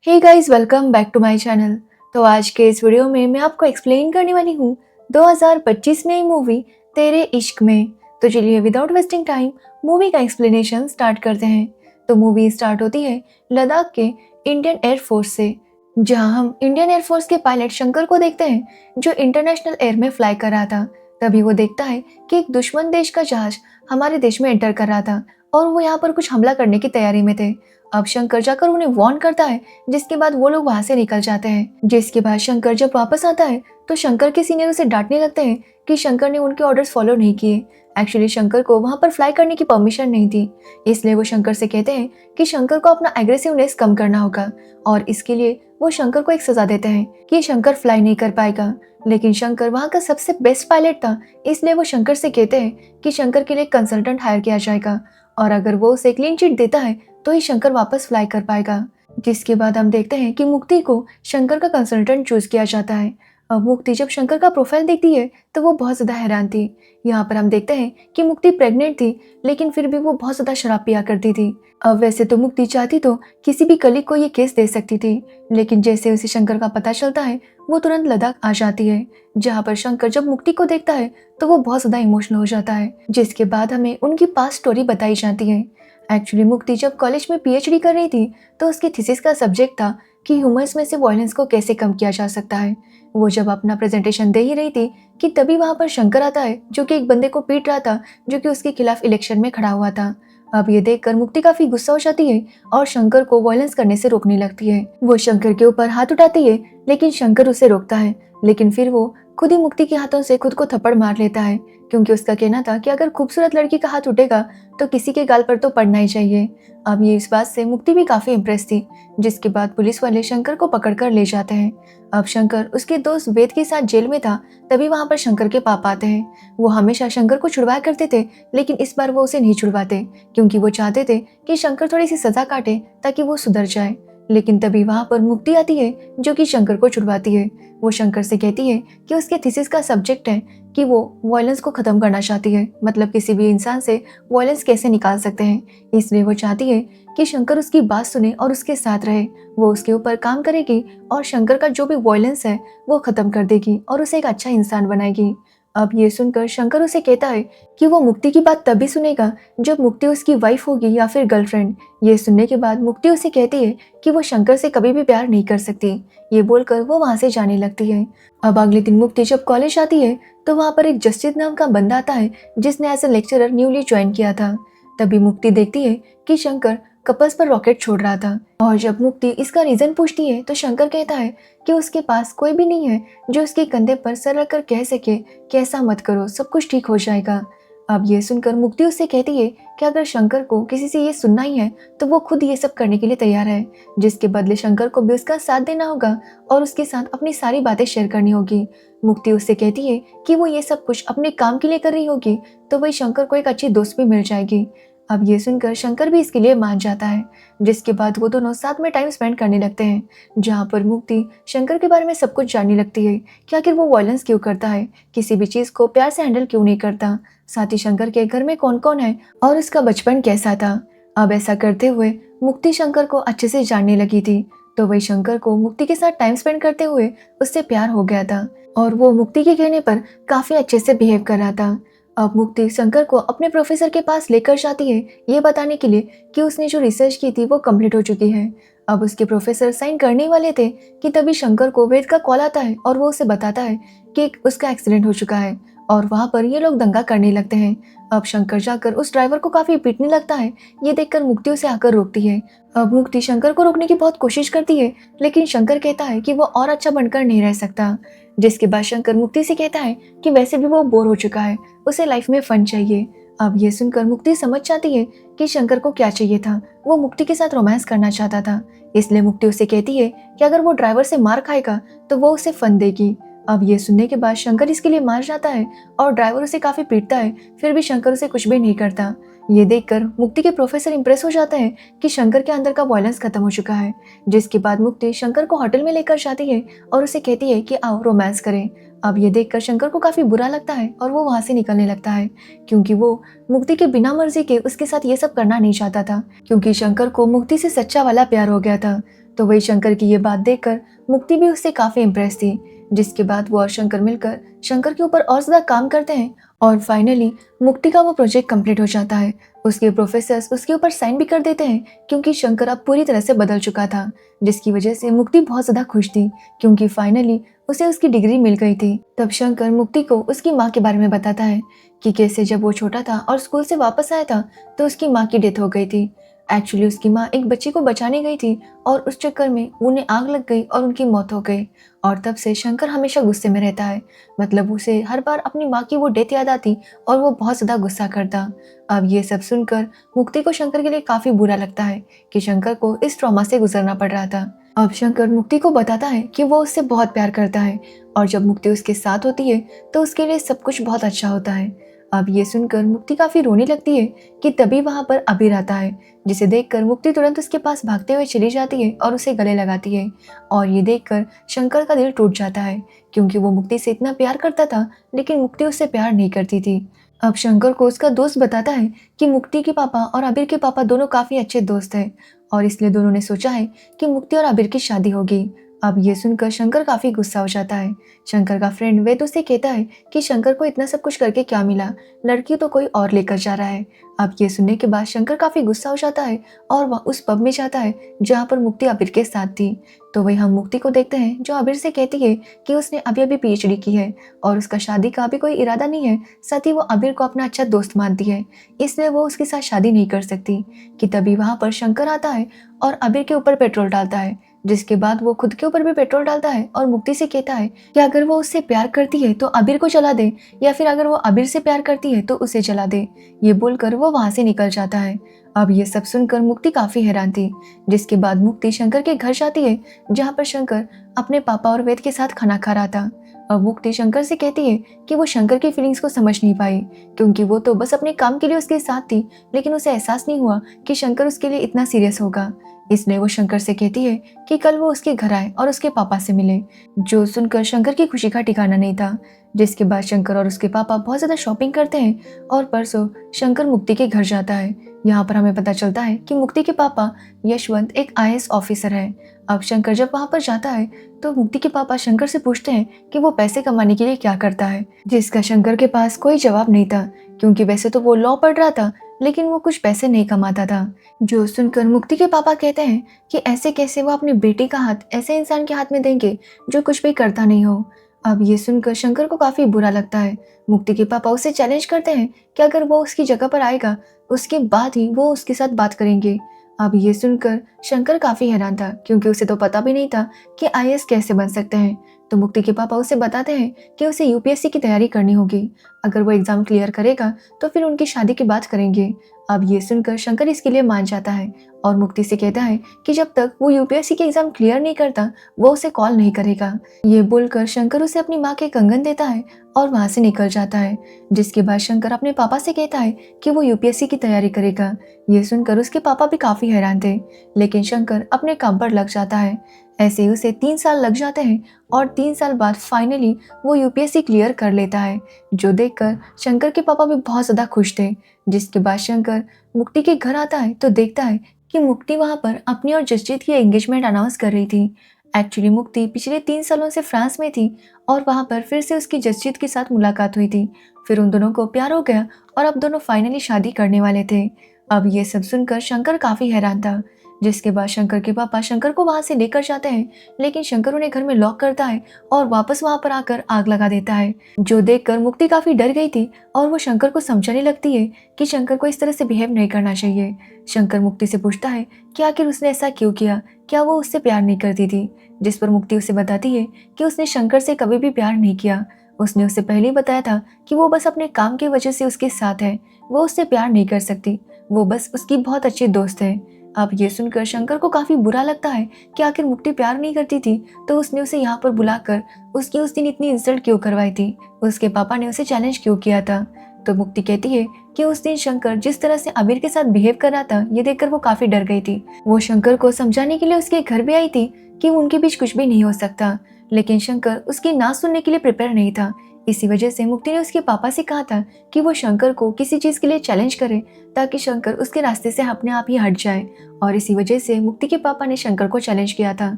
Hey guys, welcome back to my channel. तो आज के इस वीडियो में मैं आपको एक्सप्लेन करने वाली हूँ 2025 में आई मूवी तेरे इश्क में। तो चलिए विदाउट वेस्टिंग टाइम मूवी का एक्सप्लेनेशन स्टार्ट करते हैं। तो मूवी स्टार्ट होती है लद्दाख के इंडियन एयरफोर्स से, जहां हम इंडियन एयरफोर्स के पायलट शंकर को देखते हैं जो इंटरनेशनल एयर में फ्लाई कर रहा था। तभी वो देखता है कि एक दुश्मन देश का जहाज हमारे देश में एंटर कर रहा था और वो यहाँ पर कुछ हमला करने की तैयारी में थे। अब शंकर जाकर उन्हें वार्न करता है, जिसके बाद वो लोग वहां से निकल जाते हैं। जिसके बाद शंकर जब वापस आता है तो शंकर के सीनियर उसे डांटने लगते हैं कि शंकर ने उनके ऑर्डर्स फॉलो नहीं किए। एक्चुअली शंकर को वहां पर फ्लाई करने की परमिशन नहीं थी, इसलिए वो शंकर से कहते हैं कि शंकर को अपना एग्रेसिवनेस कम करना होगा और इसके लिए वो शंकर को एक सजा देते हैं कि शंकर फ्लाई नहीं कर पाएगा। लेकिन शंकर वहां का सबसे बेस्ट पायलट था, इसलिए वो शंकर से कहते हैं कि शंकर के लिए कंसल्टेंट हायर किया जाएगा और अगर वो उसे क्लीन चिट देता है तो ही शंकर वापस फ्लाई कर पाएगा। जिसके बाद हम देखते हैं कि मुक्ति को शंकर का कंसल्टेंट चूज किया जाता है। अब मुक्ति जब शंकर का प्रोफाइल देखती है तो वो बहुत ज्यादा हैरान थी। यहाँ पर हम देखते हैं कि मुक्ति प्रेग्नेंट थी, लेकिन फिर भी वो बहुत ज्यादा शराब पिया करती थी। अब वैसे तो मुक्ति चाहती तो किसी भी कलीग को ये केस दे सकती थी, लेकिन जैसे उसे शंकर का पता चलता है वो तुरंत लद्दाख आ जाती है। जहाँ पर शंकर जब मुक्ति को देखता है तो वो बहुत ज्यादा इमोशनल हो जाता है। जिसके बाद हमें उनकी पास्ट स्टोरी बताई जाती है। एक्चुअली मुक्ति जब कॉलेज में पीएचडी कर रही थी तो उसकी थीसिस का सब्जेक्ट था कि ह्यूमर्स में से वायलेंस को कैसे कम किया जा सकता है। वो जब अपना प्रेजेंटेशन दे ही रही थी कि तभी वहां पर शंकर आता है, जो कि एक बंदे को पीट रहा था जो कि उसके खिलाफ इलेक्शन में खड़ा हुआ था। अब ये देखकर मुक्ति काफी गुस्सा हो जाती है और शंकर को वायलेंस करने से रोकने लगती है। वो शंकर के ऊपर हाथ उठाती है, लेकिन शंकर उसे रोकता है। लेकिन फिर वो खुद ही मुक्ति के हाथों से खुद को थप्पड़ मार लेता है, क्योंकि उसका कहना था कि अगर खूबसूरत लड़की का हाथ उठेगा तो किसी के गाल पर तो पड़ना ही चाहिए। अब ये इस बात से मुक्ति भी काफी इम्प्रेस थी। जिसके बाद पुलिस वाले शंकर को पकड़कर ले जाते हैं। अब शंकर उसके दोस्त वेद के साथ जेल में था, तभी वहां पर शंकर के पापा आते हैं। वो हमेशा शंकर को छुड़वाया करते थे, लेकिन इस बार वो उसे नहीं छुड़वाते, क्योंकि वो चाहते थे कि शंकर थोड़ी सी सजा काटे ताकि वो सुधर जाए। लेकिन तभी वहां पर मुक्ति आती है, जो कि शंकर को छुड़वाती है। वो शंकर से कहती है कि उसके थीसिस का सब्जेक्ट है कि वो वायलेंस को खत्म करना चाहती है, मतलब किसी भी इंसान से वायलेंस कैसे निकाल सकते हैं। इसलिए वो चाहती है कि शंकर उसकी बात सुने और उसके साथ रहे। वो उसके ऊपर काम करेगी और शंकर का जो भी वायलेंस है वो खत्म कर देगी और उसे एक अच्छा इंसान बनाएगी। अब ये सुनकर शंकर उसे कहता है कि वो मुक्ति की बात तभी सुनेगा जब मुक्ति उसकी वाइफ होगी या फिर गर्लफ्रेंड। ये सुनने के बाद मुक्ति उसे कहती है कि वो शंकर से कभी भी प्यार नहीं कर सकती। ये बोलकर वो वहां से जाने लगती है। अब अगले दिन मुक्ति जब कॉलेज आती है तो वहां पर एक जसजीत नाम का बंदा आता है, जिसने as a lecturer newly join किया था। तभी मुक्ति देखती है कि शंकर कपल्स पर रॉकेट छोड़ रहा था, और जब मुक्ति इसका रीजन पूछती है तो शंकर कहता है कि उसके पास कोई भी नहीं है जो उसके कंधे पर सर रखकर कह सके कि ऐसा मत करो, सब कुछ ठीक हो जाएगा। अब ये सुनकर मुक्ति उससे कहती है कि अगर शंकर को किसी से ये सुनना ही है तो वो खुद ये सब करने के लिए तैयार है, जिसके बदले शंकर को भी उसका साथ देना होगा और उसके साथ अपनी सारी बातें शेयर करनी होगी। मुक्ति उससे कहती है कि वो ये सब कुछ अपने काम के लिए कर रही होगी, तो वही शंकर को एक अच्छी दोस्त भी मिल जाएगी। अब ये सुनकर शंकर भी इसके लिए मान जाता है, जिसके बाद वो दोनों साथ में टाइम स्पेंड करने लगते हैं, जहाँ पर मुक्ति शंकर के बारे में सब कुछ जानने लगती है कि आखिर वो वायलेंस क्यों करता है, किसी भी चीज को प्यार से हैंडल क्यों नहीं करता, साथ ही शंकर के घर में कौन कौन है और उसका बचपन कैसा था। अब ऐसा करते हुए मुक्ति शंकर को अच्छे से जानने लगी थी, तो वही शंकर को मुक्ति के साथ टाइम स्पेंड करते हुए उससे प्यार हो गया था और वो मुक्ति के कहने पर काफी अच्छे से बिहेव कर रहा था। अब मुक्ति शंकर को अपने प्रोफेसर के पास लेकर जाती है, ये बताने के लिए कि उसने जो रिसर्च की थी वो कंप्लीट हो चुकी है। अब उसके प्रोफेसर साइन करने वाले थे कि तभी शंकर को वेद का कॉल आता है और वो उसे बताता है कि उसका एक्सीडेंट हो चुका है, और वहां पर ये लोग दंगा करने लगते हैं। अब शंकर जाकर उस ड्राइवर को काफी पीटने लगता है। ये देखकर मुक्ति उसे आकर रोकती है। अब मुक्ति शंकर को रोकने की बहुत कोशिश करती है, लेकिन शंकर कहता है कि वो और अच्छा बनकर नहीं रह सकता। जिसके बाद शंकर मुक्ति से कहता है कि वैसे भी वो बोर हो चुका है, उसे लाइफ में फन चाहिए। अब ये सुनकर मुक्ति समझ जाती है कि शंकर को क्या चाहिए था। वो मुक्ति के साथ रोमांस करना चाहता था, इसलिए मुक्ति उसे कहती है कि अगर वो ड्राइवर से मार खाएगा तो वो उसे फन देगी। अब ये सुनने के बाद शंकर इसके लिए मान जाता है और ड्राइवर उसे काफी पीटता है, फिर भी शंकर उसे कुछ भी नहीं करता। ये देखकर मुक्ति के प्रोफेसर इंप्रेस हो जाते हैं कि शंकर के अंदर का वायलेंस खत्म हो चुका है। जिसके बाद मुक्ति शंकर को होटल में लेकर जाती है और उसे कहती है कि आओ रोमांस करें। अब ये देखकर शंकर को काफी बुरा लगता है और वो वहां से निकलने लगता है, क्योंकि वो मुक्ति के बिना मर्जी के उसके साथ ये सब करना नहीं चाहता था, क्योंकि शंकर को मुक्ति से सच्चा वाला प्यार हो गया था। तो वही शंकर की ये बात देखकर मुक्ति भी उससे काफी इम्प्रेस थी, जिसके बाद वो और शंकर मिलकर शंकर के ऊपर और ज्यादा काम करते हैं और फाइनली मुक्ति का वो प्रोजेक्ट कंप्लीट हो जाता है। उसके प्रोफेसर्स उसके ऊपर साइन भी कर देते हैं क्योंकि शंकर अब पूरी तरह से बदल चुका था, जिसकी वजह से मुक्ति बहुत ज्यादा खुश थी क्योंकि फाइनली उसे उसकी डिग्री मिल गई थी। तब शंकर मुक्ति को उसकी माँ के बारे में बताता है कि कैसे जब वो छोटा था और स्कूल से वापस आया था तो उसकी माँ की डेथ हो गई थी। एक्चुअली उसकी माँ एक बच्चे को बचाने गई थी और उस चक्कर में उन्हें आग लग गई और उनकी मौत हो गई। और तब से शंकर हमेशा गुस्से में रहता है, मतलब उसे हर बार अपनी माँ की वो डेथ याद आती और वो बहुत ज़्यादा गुस्सा करता। अब ये सब सुनकर मुक्ति को शंकर के लिए काफ़ी बुरा लगता है कि शंकर को इस ट्रॉमा से गुजरना पड़ रहा था। अब शंकर मुक्ति को बताता है कि वो उससे बहुत प्यार करता है और जब मुक्ति उसके साथ होती है तो उसके लिए सब कुछ बहुत अच्छा होता है। अब ये सुनकर मुक्ति काफी रोने लगती है कि तभी वहां पर अबीर आता है, जिसे देखकर मुक्ति तुरंत उसके पास भागते हुए चली जाती है और उसे गले लगाती है। और ये देखकर शंकर का दिल टूट जाता है क्योंकि वो मुक्ति से इतना प्यार करता था लेकिन मुक्ति उससे प्यार नहीं करती थी। अब शंकर को उसका दोस्त बताता है कि मुक्ति के पापा और अबीर के पापा दोनों काफी अच्छे दोस्त हैं और इसलिए दोनों ने सोचा है कि मुक्ति और अबीर की शादी होगी। अब ये सुनकर शंकर काफी गुस्सा हो जाता है। शंकर का फ्रेंड वेद उससे कहता है कि शंकर को इतना सब कुछ करके क्या मिला, लड़की तो कोई और लेकर जा रहा है। अब ये सुनने के बाद शंकर काफी गुस्सा हो जाता है और वह उस पब में जाता है जहाँ पर मुक्ति अबीर के साथ थी। तो वही हम मुक्ति को देखते हैं जो अबीर से कहती है कि उसने अभी अभी PhD की है और उसका शादी का अभी कोई इरादा नहीं है, साथ ही वो अबीर को अपना अच्छा दोस्त मानती है, इसलिए वो उसके साथ शादी नहीं कर सकती। कि तभी वहाँ पर शंकर आता है और अबीर के ऊपर पेट्रोल डालता है, जिसके बाद वो खुद के ऊपर भी पेट्रोल डालता है और मुक्ति से कहता है कि अगर वो उससे प्यार करती है तो अबीर को जला दे या फिर अगर वो अबीर से प्यार करती है तो उसे जला दे। ये बोलकर वो वहां से निकल जाता है। अब ये सब सुनकर मुक्ति काफी हैरान थी, जिसके बाद मुक्ति शंकर के घर जाती है जहाँ पर शंकर अपने पापा और वेद के साथ खाना खा रहा था। अब मुक्ति शंकर से कहती है कि वो शंकर की फीलिंग्स को समझ नहीं पाई क्योंकि वो तो बस अपने काम के लिए उसके साथ थी, लेकिन उसे एहसास नहीं हुआ कि शंकर उसके लिए इतना सीरियस होगा। इसलिए वो शंकर से कहती है कि कल वो उसके घर आए और उसके पापा से मिले, जो सुनकर शंकर की खुशी का ठिकाना नहीं था। जिसके बाद शंकर और उसके पापा बहुत ज़्यादा शॉपिंग करते हैं और परसों शंकर मुक्ति के घर जाता है। यहाँ पर हमें पता चलता है कि मुक्ति के पापा यशवंत एक IAS ऑफिसर है। अब शंकर जब वहाँ पर जाता है तो मुक्ति के पापा शंकर से पूछते हैं कि वो पैसे कमाने के लिए क्या करता है, जिसका शंकर के पास कोई जवाब नहीं था क्योंकि वैसे तो वो लॉ पढ़ रहा था लेकिन वो कुछ पैसे नहीं कमाता था। जो सुनकर मुक्ति के पापा कहते हैं कि ऐसे कैसे वो अपने बेटे का हाथ ऐसे इंसान के हाथ में देंगे जो कुछ भी करता नहीं हो। अब ये सुनकर शंकर को काफी बुरा लगता है। मुक्ति के पापा उसे चैलेंज करते हैं कि अगर वो उसकी जगह पर आएगा उसके बाद ही वो उसके साथ बात करेंगे। अब ये सुनकर शंकर काफी हैरान था क्योंकि उसे तो पता भी नहीं था कि IAS कैसे बन सकते हैं। तो मुक्ति के पापा उसे बताते हैं कि उसे UPSC की तैयारी करनी होगी, अगर वो एग्जाम क्लियर करेगा तो फिर उनकी शादी की बात करेंगे। अब ये सुनकर शंकर इसके लिए मान जाता है और मुक्ति से कहता है कि जब तक वो UPSC के एग्जाम क्लियर नहीं करता वो उसे कॉल नहीं करेगा। ये बोलकर शंकर उसे अपनी माँ के कंगन देता है और वहां से निकल जाता है। जिसके बाद शंकर अपने पापा से कहता है कि वो UPSC की तैयारी करेगा। ये सुनकर उसके पापा भी काफी हैरान थे, लेकिन शंकर अपने काम पर लग जाता है। ऐसे ही उसे 3 साल लग जाते हैं और 3 साल बाद फाइनली वो UPSC क्लियर कर लेता है, जो देखकर शंकर के पापा भी बहुत ज़्यादा खुश थे। जिसके बाद शंकर मुक्ति के घर आता है तो देखता है कि मुक्ति वहाँ पर अपनी और जसजीत की एंगेजमेंट अनाउंस कर रही थी। एक्चुअली मुक्ति पिछले 3 सालों से फ्रांस में थी और वहाँ पर फिर से उसकी जसजीत के साथ मुलाकात हुई थी। फिर उन दोनों को प्यार हो गया और अब दोनों फाइनली शादी करने वाले थे। अब ये सब सुनकर शंकर काफ़ी हैरान था। जिसके बाद शंकर के पापा शंकर को वहां से लेकर जाते हैं, लेकिन शंकर उन्हें घर में लॉक करता है और वापस वहां पर आकर आग लगा देता है, जो देखकर मुक्ति काफी डर गई थी और वो शंकर को समझाने लगती है कि शंकर को इस तरह से बिहेव नहीं करना चाहिए। शंकर मुक्ति से पूछता है कि आखिर उसने ऐसा क्यों किया, क्या वो उससे प्यार नहीं करती थी। जिस पर मुक्ति उसे बताती है कि उसने शंकर से कभी भी प्यार नहीं किया, उसने उसे पहले ही बताया था कि वो बस अपने काम की वजह से उसके साथ है, वो उससे प्यार नहीं कर सकती, वो बस उसकी बहुत अच्छी दोस्त है। अब ये सुनकर शंकर को काफी बुरा लगता है कि आखिर मुक्ति प्यार नहीं करती थी तो उसने उसे यहाँ पर बुलाकर उसकी उस दिन इतनी इंसल्ट क्यों करवाई थी, उसके पापा ने उसे चैलेंज क्यों किया था। तो मुक्ति कहती है कि उस दिन शंकर जिस तरह से अबीर के साथ बिहेव कर रहा था ये देखकर वो काफी डर गई थी। वो शंकर को समझाने के लिए उसके घर भी आई थी कि उनके बीच कुछ भी नहीं हो सकता, लेकिन शंकर उसकी ना सुनने के लिए प्रिपेयर नहीं था, इसी वजह से मुक्ति ने उसके पापा से कहा था कि वो शंकर को किसी चीज़ के लिए चैलेंज करे ताकि शंकर उसके रास्ते से अपने आप ही हट जाए। और इसी वजह से मुक्ति के पापा ने शंकर को चैलेंज किया था।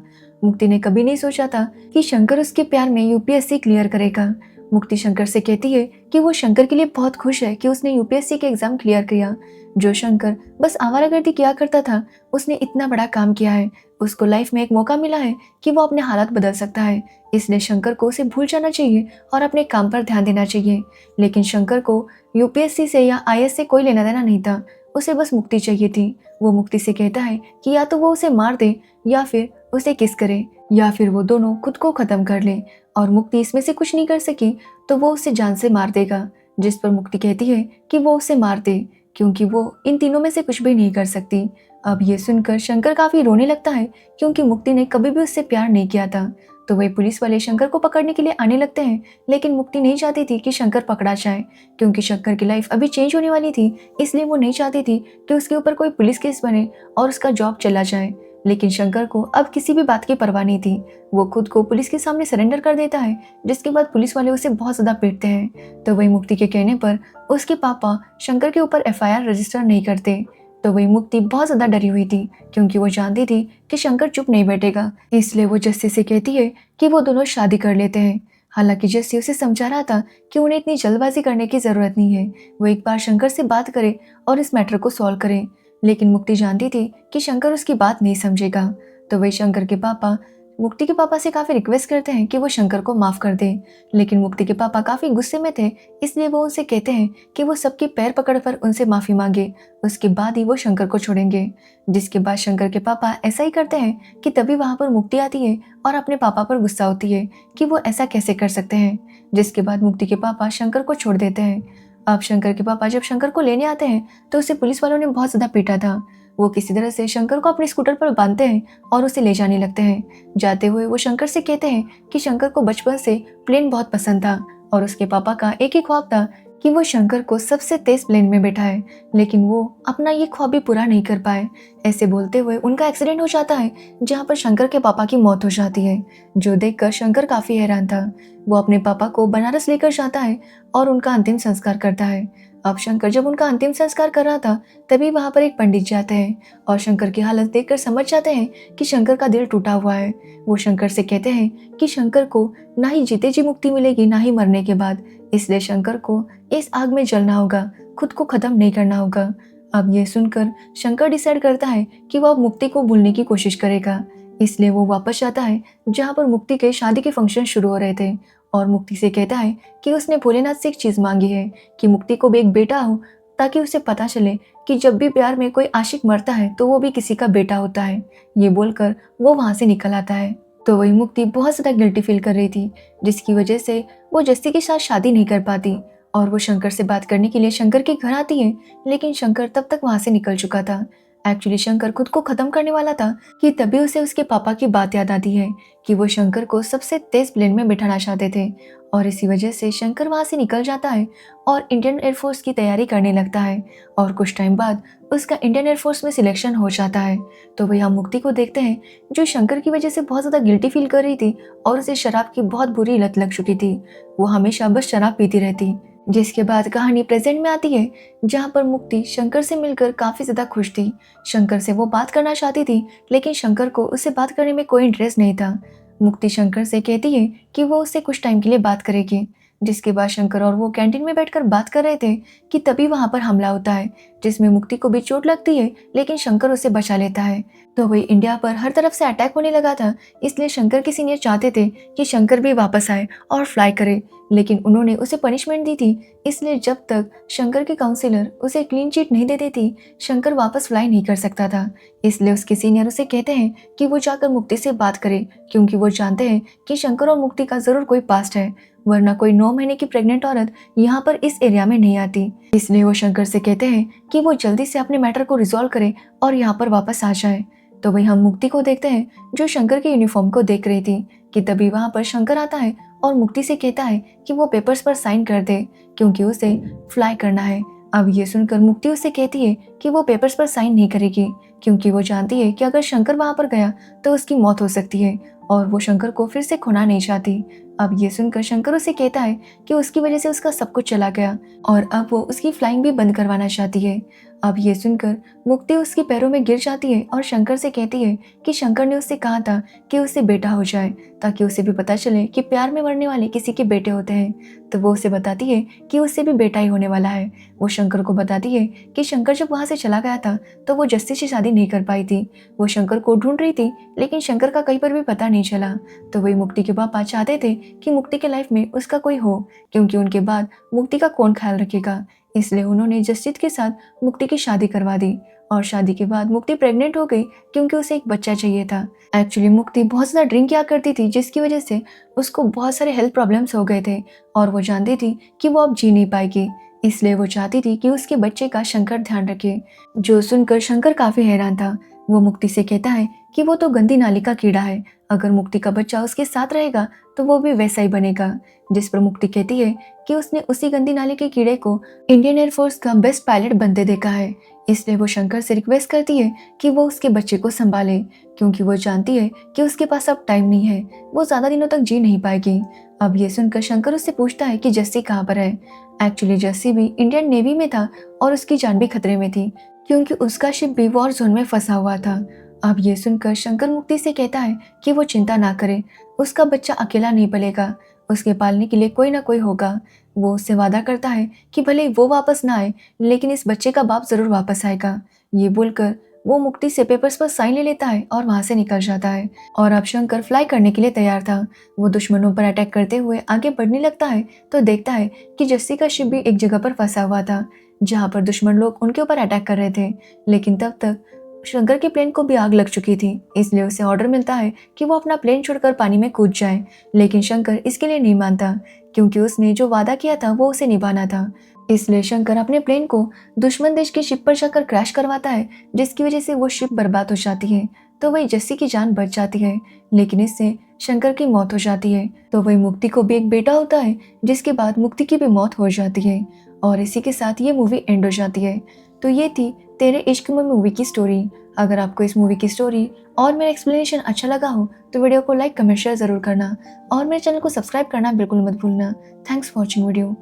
मुक्ति ने कभी नहीं सोचा था कि शंकर उसके प्यार में यूपीएससी क्लियर करेगा। मुक्ति शंकर से कहती है कि वो शंकर के लिए बहुत खुश है कि उसने यूपीएससी के एग्जाम क्लियर किया। जो शंकर बस आवारागर्दी किया करता था, उसने इतना बड़ा काम किया है। उसको लाइफ में एक मौका मिला है कि वो अपने हालात बदल सकता है। इसलिए शंकर को उसे भूल जाना चाहिए और अपने काम पर ध्यान देना चाहिए। लेकिन शंकर को यूपीएससी से या आईएएस से कोई लेना देना नहीं था। उसे बस मुक्ति चाहिए थी। वो मुक्ति से कहता है कि या तो वो उसे मार दे या फिर उसे किस करे या फिर वो दोनों खुद को खत्म कर ले। और मुक्ति इसमें से कुछ नहीं कर सकी तो वो उसे जान से मार देगा। जिस पर मुक्ति कहती है कि वो उसे मार दे क्योंकि वो इन तीनों में से कुछ भी नहीं कर सकती। अब ये सुनकर शंकर काफी रोने लगता है क्योंकि मुक्ति ने कभी भी उससे प्यार नहीं किया था। तो वही पुलिस वाले शंकर को पकड़ने के लिए आने लगते हैं, लेकिन मुक्ति नहीं चाहती थी कि शंकर पकड़ा जाए क्योंकि शंकर की लाइफ अभी चेंज होने वाली थी। इसलिए वो नहीं चाहती थी कि उसके ऊपर कोई पुलिस केस बने और उसका जॉब चला जाए। लेकिन शंकर को अब किसी भी बात की परवाह नहीं थी। वो खुद को पुलिस के सामने सरेंडर कर देता है, जिसके बाद पुलिस वाले उसे बहुत ज्यादा पीटते हैं। तो वही मुक्ति के कहने पर उसके पापा शंकर के ऊपर एफआईआर रजिस्टर नहीं करते। तो वही मुक्ति बहुत ज्यादा डरी हुई थी क्योंकि वो जानती थी कि शंकर चुप नहीं बैठेगा। इसलिए वो जस्सी से कहती है कि वो दोनों शादी कर लेते हैं। हालांकि जस्सी उसे समझा रहा था कि उन्हें इतनी जल्दबाजी करने की जरूरत नहीं है, वो एक बार शंकर से बात करे और इस मैटर को सॉल्व करे। लेकिन मुक्ति जानती थी कि शंकर उसकी बात नहीं समझेगा। तो वही शंकर के पापा मुक्ति के पापा से काफी रिक्वेस्ट करते हैं कि वो शंकर को माफ कर दे। लेकिन मुक्ति के पापा काफी गुस्से में थे, इसलिए वो उनसे कहते हैं कि वो सबके पैर पकड़कर उनसे माफी मांगे, उसके बाद ही वो शंकर को छोड़ेंगे। जिसके बाद शंकर के पापा ऐसा ही करते हैं कि तभी वहां पर मुक्ति आती है और अपने पापा पर गुस्सा होती है कि वो ऐसा कैसे कर सकते हैं। जिसके बाद मुक्ति के पापा शंकर को छोड़ देते हैं। अब शंकर के पापा जब शंकर को लेने आते हैं तो उसे पुलिस वालों ने बहुत ज्यादा पीटा था। वो किसी तरह से शंकर को अपने स्कूटर पर बांधते हैं और उसे ले जाने लगते हैं। जाते हुए वो शंकर से कहते हैं कि शंकर को बचपन से प्लेन बहुत पसंद था और उसके पापा का एक ही ख्वाब था कि वो शंकर को सबसे तेज प्लेन में बैठाए, लेकिन वो अपना ये ख्वाब भी पूरा नहीं कर पाए। ऐसे बोलते हुए उनका एक्सीडेंट हो जाता है जहाँ पर शंकर के पापा की मौत हो जाती है, जो देखकर शंकर काफी हैरान था। वो अपने पापा को बनारस लेकर जाता है और उनका अंतिम संस्कार करता है। अब शंकर जब उनका अंतिम संस्कार कर रहा था तभी वहां पर एक पंडित जाते हैं और शंकर की हालत देखकर समझ जाते हैं कि शंकर का दिल टूटा हुआ है। वो शंकर से कहते हैं कि शंकर को ना ही जीते जी मुक्ति मिलेगी ना ही मरने के बाद, इसलिए शंकर को इस आग में जलना होगा, खुद को खत्म नहीं करना होगा। अब ये सुनकर शंकर डिसाइड करता है कि वो अब मुक्ति को भूलने की कोशिश करेगा। इसलिए वो वापस जाता है जहाँ पर मुक्ति के शादी के फंक्शन शुरू हो रहे थे और मुक्ति से कहता है कि उसने भोलेनाथ से एक चीज मांगी है कि मुक्ति को भी एक बेटा हो, ताकि उसे पता चले कि जब भी प्यार में कोई आशिक मरता है तो वो भी किसी का बेटा होता है। ये बोलकर वो वहां से निकल आता है। तो वही मुक्ति बहुत ज्यादा गिल्टी फील कर रही थी, जिसकी वजह से वो जस्सी के साथ शादी नहीं कर पाती और वो शंकर से बात करने के लिए शंकर के घर आती है, लेकिन शंकर तब तक वहां से निकल चुका था। एक्चुअली शंकर खुद को खत्म करने वाला था कि तभी उसे उसके पापा की बात याद आती है कि वो शंकर को सबसे तेज प्लेन में बिठाना चाहते थे। और इसी वजह से शंकर वहां से निकल जाता है और इंडियन एयरफोर्स की तैयारी करने लगता है और कुछ टाइम बाद उसका इंडियन एयरफोर्स में सिलेक्शन हो जाता है। तो वही हम मुक्ति को देखते हैं जो शंकर की वजह से बहुत ज़्यादा गिल्टी फील कर रही थी और उसे शराब की बहुत बुरी लत लग चुकी थी। वो हमेशा बस शराब पीती रहती। जिसके बाद कहानी प्रेजेंट में आती है जहाँ पर मुक्ति शंकर से मिलकर काफ़ी ज़्यादा खुश थी। शंकर से वो बात करना चाहती थी, लेकिन शंकर को उससे बात करने में कोई इंटरेस्ट नहीं था। मुक्ति शंकर से कहती है कि वो उससे कुछ टाइम के लिए बात करेगी। जिसके बाद शंकर और वो कैंटीन में बैठकर बात कर रहे थे कि तभी वहां पर हमला होता है, जिसमें मुक्ति को भी चोट लगती है, लेकिन शंकर उसे बचा लेता है। तो वही इंडिया पर हर तरफ से अटैक होने लगा था, इसलिए शंकर के सीनियर चाहते थे कि शंकर भी वापस आए और फ्लाई करे, लेकिन उन्होंने उसे पनिशमेंट दी थी। इसलिए जब तक शंकर के काउंसिलर उसे क्लीन चिट नहीं दे देती, शंकर वापस फ्लाई नहीं कर सकता था। इसलिए उसके सीनियर उसे कहते हैं कि वो जाकर मुक्ति से बात करे, क्योंकि वो जानते हैं कि शंकर और मुक्ति का जरूर कोई पास्ट है, वरना कोई 9 महीने की प्रेग्नेंट औरत यहाँ पर इस एरिया में नहीं आती। इसलिए वो शंकर से कहते हैं कि वो जल्दी से अपने मैटर को रिजॉल्व करे और यहाँ पर वापस आ जाए। तो वही हम मुक्ति को देखते हैं जो शंकर के यूनिफॉर्म को देख रही थी कि तभी वहां पर शंकर आता है और मुक्ति से कहता है कि वो पेपर्स पर साइन कर दे, क्योंकि उसे फ्लाई करना है। अब ये सुनकर मुक्ति उससे कहती है कि वो पेपर्स पर साइन नहीं करेगी, क्योंकि वो जानती है कि अगर शंकर वहां पर गया तो उसकी मौत हो सकती है और वो शंकर को फिर से खोना नहीं चाहती। अब ये सुनकर शंकर उसे कहता है कि उसकी वजह से उसका सब कुछ चला गया और अब वो उसकी फ्लाइंग भी बंद करवाना चाहती है। अब ये सुनकर मुक्ति उसके पैरों में गिर जाती है और शंकर से कहती है कि शंकर ने उससे कहा था कि उससे बेटा हो जाए, ताकि उसे भी पता चले कि प्यार में मरने वाले किसी के बेटे होते हैं। तो वो उसे बताती है कि उससे भी बेटा ही होने वाला है। वो शंकर को बताती है कि शंकर जब वहां से चला गया था तो वो जस्सी से शादी नहीं कर पाई थी। वो शंकर को ढूंढ रही थी, लेकिन शंकर का कहीं पर भी पता नहीं चला। तो वही मुक्ति के पापा चाहते थे कि मुक्ति के लाइफ में उसका कोई हो, क्योंकि उनके बाद मुक्ति का कौन ख्याल रखेगा। इसलिए उन्होंने जसजीत के साथ मुक्ति की शादी करवा दी और शादी के बाद मुक्ति प्रेग्नेंट हो गई, क्योंकि उसे एक बच्चा चाहिए था। एक्चुअली मुक्ति बहुत ज़्यादा ड्रिंक किया करती थी, जिसकी वजह से उसको बहुत सारे हेल्थ प्रॉब्लम्स हो गए थे और वो जानती थी कि वो अब जी नहीं पाएगी। इसलिए वो चाहती थी कि उसके बच्चे का शंकर ध्यान रखे। जो सुनकर शंकर काफी हैरान था। वो मुक्ति से कहता है कि वो तो गंदी नाली का कीड़ा है, अगर मुक्ति का बच्चा उसके साथ रहेगा तो वो भी वैसा ही बनेगा। जिस पर मुक्ति कहती है कि उसने उसी गंदी नाली के कीड़े को इंडियन एयरफोर्स का बेस्ट पायलट बनते देखा है। इसलिए वो शंकर से रिक्वेस्ट करती है कि वो उसके बच्चे को संभाले, क्योंकि वो जानती है कि उसके पास अब टाइम नहीं है, वो ज्यादा दिनों तक जी नहीं पाएगी। अब ये सुनकर शंकर उससे पूछता है कि जस्सी कहाँ पर है। एक्चुअली जस्सी भी इंडियन नेवी में था और उसकी जान भी खतरे में थी, क्योंकि उसका शिप भी वॉर जोन में फंसा हुआ था। अब ये सुनकर शंकर मुक्ति से कहता है कि वो चिंता ना करे, उसका बच्चा अकेला नहीं पलेगा, उसके पालने के लिए कोई ना कोई होगा। वो उससे वादा करता है कि भले वो वापस ना आए, लेकिन इस बच्चे का बाप जरूर वापस आएगा। ये बोलकर वो मुक्ति से पेपर्स पर साइन ले लेता है और वहां से निकल जाता है। और अब शंकर फ्लाई करने के लिए तैयार था। वो दुश्मनों पर अटैक करते हुए आगे बढ़ने लगता है तो देखता है कि जस्सी का शिप भी एक जगह पर फंसा हुआ था, जहाँ पर दुश्मन लोग उनके ऊपर अटैक कर रहे थे। लेकिन तब तक शंकर के प्लेन को भी आग लग चुकी थी, इसलिए उसे ऑर्डर मिलता है कि वो अपना प्लेन छोड़कर पानी में कूद जाए। लेकिन शंकर इसके लिए नहीं मानता, क्योंकि उसने जो वादा किया था वो उसे निभाना था। इसलिए शंकर अपने प्लेन को दुश्मन देश के शिप पर जाकर क्रैश करवाता है, जिसकी वजह से वो शिप बर्बाद हो जाती है। तो वही जस्सी की जान बच जाती है, लेकिन इससे शंकर की मौत हो जाती है। तो वही मुक्ति को भी एक बेटा होता है, जिसके बाद मुक्ति की भी मौत हो जाती है और इसी के साथ ये मूवी एंड हो जाती है। तो ये थी तेरे इश्क में मूवी की स्टोरी। अगर आपको इस मूवी की स्टोरी और मेरा एक्सप्लेनेशन अच्छा लगा हो तो वीडियो को लाइक कमेंट शेयर जरूर करना और मेरे चैनल को सब्सक्राइब करना बिल्कुल मत भूलना। Thanks for watching video.